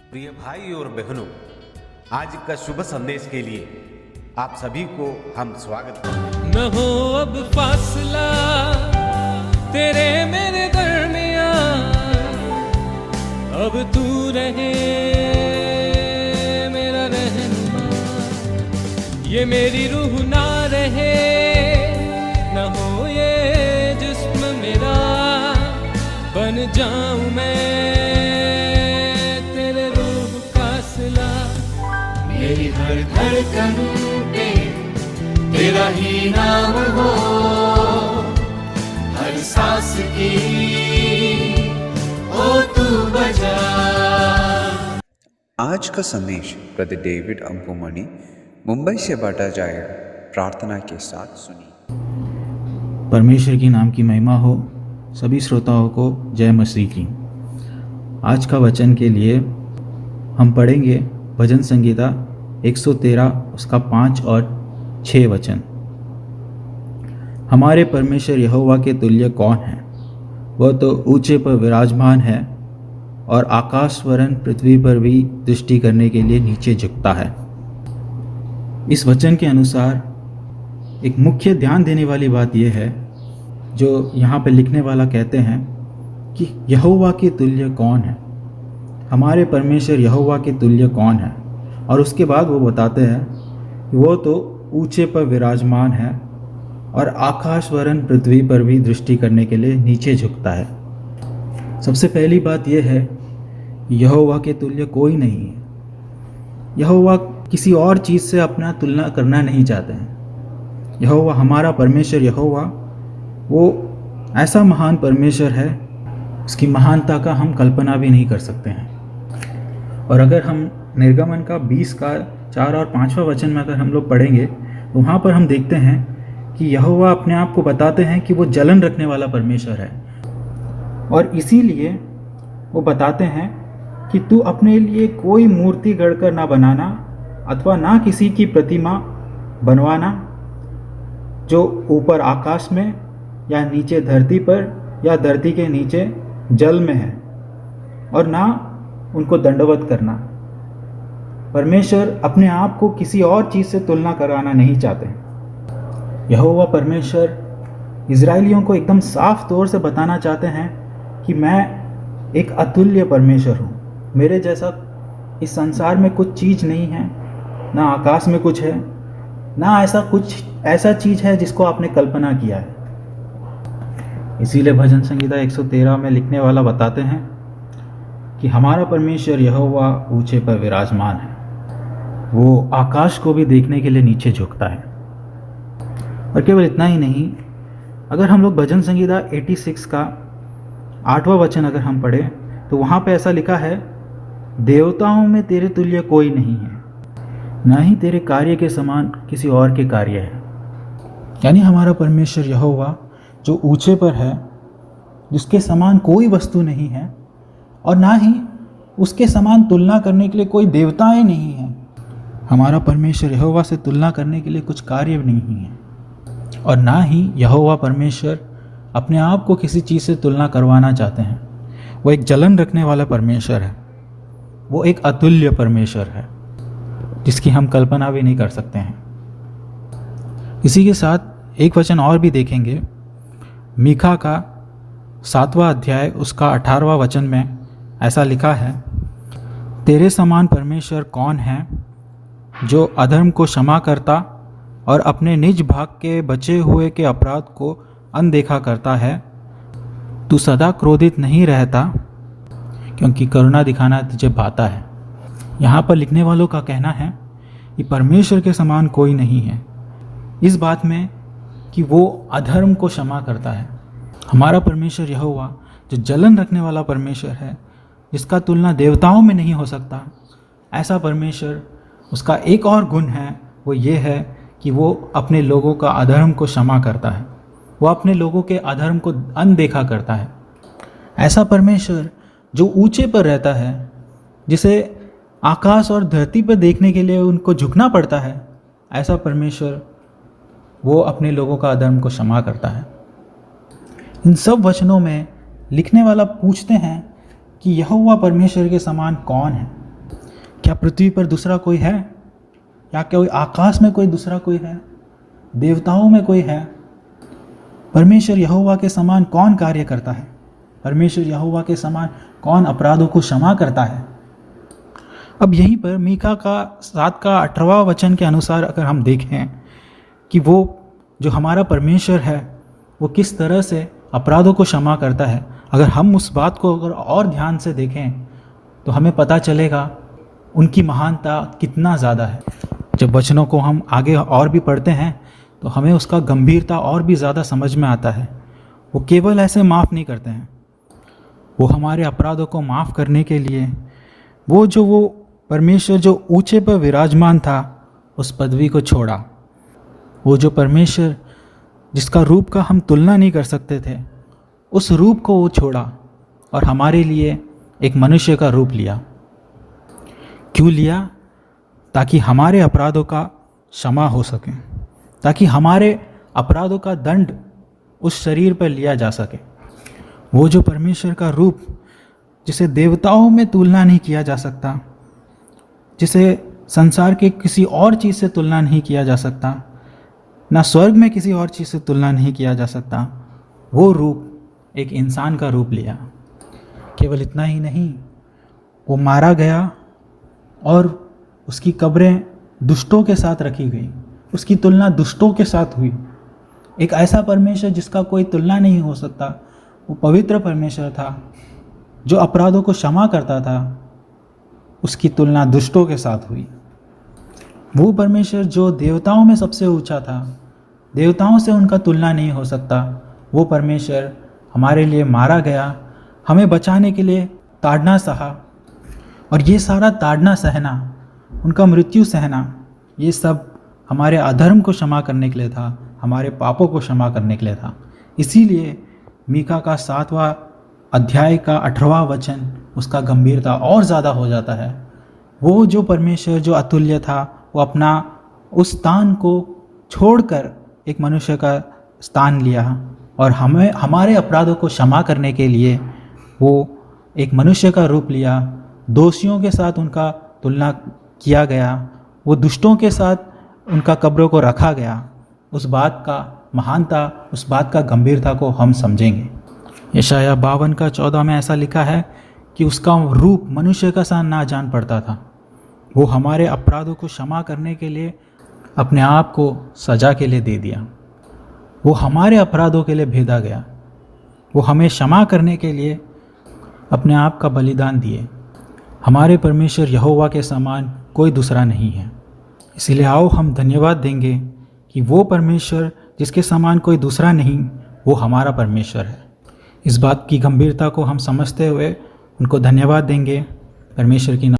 प्रिय भाई और बहनों, आज का शुभ संदेश के लिए आप सभी को हम स्वागत करते हैं। न हो अब फासला तेरे मेरे दरमियां, अब तू रहे मेरा रहनुमा। ये मेरी रूह ना रहे, न हो ये जिस्म मेरा, बन जाऊं मैं तेरे रूह का सिला। मेरी हर धड़कन पे तेरा ही नाम हो, हर सांस की ओ तू बजा। आज का संदेश ब्रदर डेविड अंकुमणि मुंबई से बांटा जाएगा। प्रार्थना के साथ सुनिए। परमेश्वर की नाम की महिमा हो। सभी श्रोताओं को जय मसीह की। आज का वचन के लिए हम पढ़ेंगे भजन संगीता 113 उसका 5 और 6 वचन। हमारे परमेश्वर यहोवा के तुल्य कौन है? वह तो ऊंचे पर विराजमान है और आकाश वरन पृथ्वी पर भी दृष्टि करने के लिए नीचे झुकता है। इस वचन के अनुसार एक मुख्य ध्यान देने वाली बात यह है, जो यहाँ पर लिखने वाला कहते हैं कि यहोवा के तुल्य कौन है? हमारे परमेश्वर यहोवा के तुल्य कौन है? और उसके बाद वो बताते हैं कि वो तो ऊंचे पर विराजमान है और आकाश वरन पृथ्वी पर भी दृष्टि करने के लिए नीचे झुकता है। सबसे पहली बात यह है, यहोवा के तुल्य कोई नहीं है। यहोवा किसी और चीज़ से अपना तुलना करना नहीं चाहते हैं। यहोवा, हमारा परमेश्वर यहोवा, वो ऐसा महान परमेश्वर है, उसकी महानता का हम कल्पना भी नहीं कर सकते हैं। और अगर हम निर्गमन का 20 का 4 और 5वां वचन में अगर हम लोग पढ़ेंगे तो वहाँ पर हम देखते हैं कि यहोवा अपने आप को बताते हैं कि वो जलन रखने वाला परमेश्वर है। और इसीलिए वो बताते हैं कि तू अपने लिए कोई मूर्ति गढ़कर ना बनाना अथवा ना किसी की प्रतिमा बनवाना जो ऊपर आकाश में या नीचे धरती पर या धरती के नीचे जल में है, और ना उनको दंडवत करना। परमेश्वर अपने आप को किसी और चीज़ से तुलना कराना नहीं चाहते। यहोवा परमेश्वर इज़राइलियों को एकदम साफ तौर से बताना चाहते हैं कि मैं एक अतुल्य परमेश्वर हूँ। मेरे जैसा इस संसार में कुछ चीज़ नहीं है, ना आकाश में कुछ है, ना ऐसा चीज़ है जिसको आपने कल्पना किया है। इसीलिए भजन संगीता 113 में लिखने वाला बताते हैं कि हमारा परमेश्वर यहोवा ऊंचे पर विराजमान है, वो आकाश को भी देखने के लिए नीचे झुकता है। और केवल इतना ही नहीं, अगर हम लोग भजन संगीता 86 का 8वां वचन अगर हम पढ़ें तो वहाँ पे ऐसा लिखा है, देवताओं में तेरे तुल्य कोई नहीं है, ना ही तेरे कार्य के समान किसी और के कार्य है। यानी हमारा परमेश्वर यहोवा जो ऊंचे पर है, जिसके समान कोई वस्तु नहीं है और ना ही उसके समान तुलना करने के लिए कोई देवताएं नहीं हैं। हमारा परमेश्वर यहोवा से तुलना करने के लिए कुछ कार्य नहीं है, और ना ही यहोवा परमेश्वर अपने आप को किसी चीज़ से तुलना करवाना चाहते हैं। वो एक जलन रखने वाला परमेश्वर है, वो एक अतुल्य परमेश्वर है जिसकी हम कल्पना भी नहीं कर सकते हैं। इसी के साथ एक वचन और भी देखेंगे, मीका का 7वां अध्याय उसका 18वां वचन में ऐसा लिखा है, तेरे समान परमेश्वर कौन है जो अधर्म को क्षमा करता और अपने निज भाग के बचे हुए के अपराध को अनदेखा करता है। तू सदा क्रोधित नहीं रहता क्योंकि करुणा दिखाना तुझे भाता है। यहाँ पर लिखने वालों का कहना है कि परमेश्वर के समान कोई नहीं है इस बात में कि वो अधर्म को क्षमा करता है। हमारा परमेश्वर यहोवा जो जलन रखने वाला परमेश्वर है, जिसका तुलना देवताओं में नहीं हो सकता, ऐसा परमेश्वर, उसका एक और गुण है, वो ये है कि वो अपने लोगों का अधर्म को क्षमा करता है। वो अपने लोगों के अधर्म को अनदेखा करता है। ऐसा परमेश्वर जो ऊंचे पर रहता है, जिसे आकाश और धरती पर देखने के लिए उनको झुकना पड़ता है, ऐसा परमेश्वर वो अपने लोगों का अधर्म को क्षमा करता है। इन सब वचनों में लिखने वाला पूछते हैं कि यहोवा परमेश्वर के समान कौन है। क्या पृथ्वी पर दूसरा कोई है? या कोई आकाश में कोई दूसरा कोई है? देवताओं में कोई है? परमेश्वर यहोवा के समान कौन कार्य करता है? परमेश्वर यहोवा के समान कौन अपराधों को क्षमा करता है? अब यहीं पर मीका का 7 का 18वां वचन के अनुसार अगर हम देखें कि वो जो हमारा परमेश्वर है वो किस तरह से अपराधों को क्षमा करता है, अगर हम उस बात को अगर और ध्यान से देखें तो हमें पता चलेगा उनकी महानता कितना ज़्यादा है। जब वचनों को हम आगे और भी पढ़ते हैं तो हमें उसका गंभीरता और भी ज़्यादा समझ में आता है। वो केवल ऐसे माफ़ नहीं करते हैं, वो हमारे अपराधों को माफ़ करने के लिए वो परमेश्वर जो ऊंचे पर विराजमान था उस पदवी को छोड़ा। वो जो परमेश्वर जिसका रूप का हम तुलना नहीं कर सकते थे, उस रूप को वो छोड़ा और हमारे लिए एक मनुष्य का रूप लिया। क्यों लिया? ताकि हमारे अपराधों का क्षमा हो सके, ताकि हमारे अपराधों का दंड उस शरीर पर लिया जा सके। वो जो परमेश्वर का रूप जिसे देवताओं में तुलना नहीं किया जा सकता, जिसे संसार के किसी और चीज़ से तुलना नहीं किया जा सकता, ना स्वर्ग में किसी और चीज़ से तुलना नहीं किया जा सकता, वो रूप एक इंसान का रूप लिया। केवल इतना ही नहीं, वो मारा गया और उसकी कब्रें दुष्टों के साथ रखी गई, उसकी तुलना दुष्टों के साथ हुई। एक ऐसा परमेश्वर जिसका कोई तुलना नहीं हो सकता, वो पवित्र परमेश्वर था जो अपराधों को क्षमा करता था, उसकी तुलना दुष्टों के साथ हुई। वो परमेश्वर जो देवताओं में सबसे ऊंचा था, देवताओं से उनका तुलना नहीं हो सकता, वो परमेश्वर हमारे लिए मारा गया, हमें बचाने के लिए ताड़ना सहा। और ये सारा ताड़ना सहना, उनका मृत्यु सहना, ये सब हमारे अधर्म को क्षमा करने के लिए था, हमारे पापों को क्षमा करने के लिए था। इसीलिए मीका का 7वां अध्याय का 18वां वचन उसका गंभीरता और ज़्यादा हो जाता है। वो जो परमेश्वर जो अतुल्य था, वो अपना उस स्थान को छोड़कर एक मनुष्य का स्थान लिया और हमें हमारे अपराधों को क्षमा करने के लिए वो एक मनुष्य का रूप लिया। दोषियों के साथ उनका तुलना किया गया, वो दुष्टों के साथ उनका कब्रों को रखा गया। उस बात का महानता, उस बात का गंभीरता को हम समझेंगे। यशाया 52 का 14 में ऐसा लिखा है कि उसका रूप मनुष्य का सा ना जान पड़ता था। वो हमारे अपराधों को क्षमा करने के लिए अपने आप को सजा के लिए दे दिया। वो हमारे अपराधों के लिए भेदा गया, वो हमें क्षमा करने के लिए अपने आप का बलिदान दिए। हमारे परमेश्वर यहोवा के समान कोई दूसरा नहीं है। इसीलिए आओ हम धन्यवाद देंगे कि वो परमेश्वर जिसके समान कोई दूसरा नहीं, वो हमारा परमेश्वर है। इस बात की गंभीरता को हम समझते हुए उनको धन्यवाद देंगे। परमेश्वर की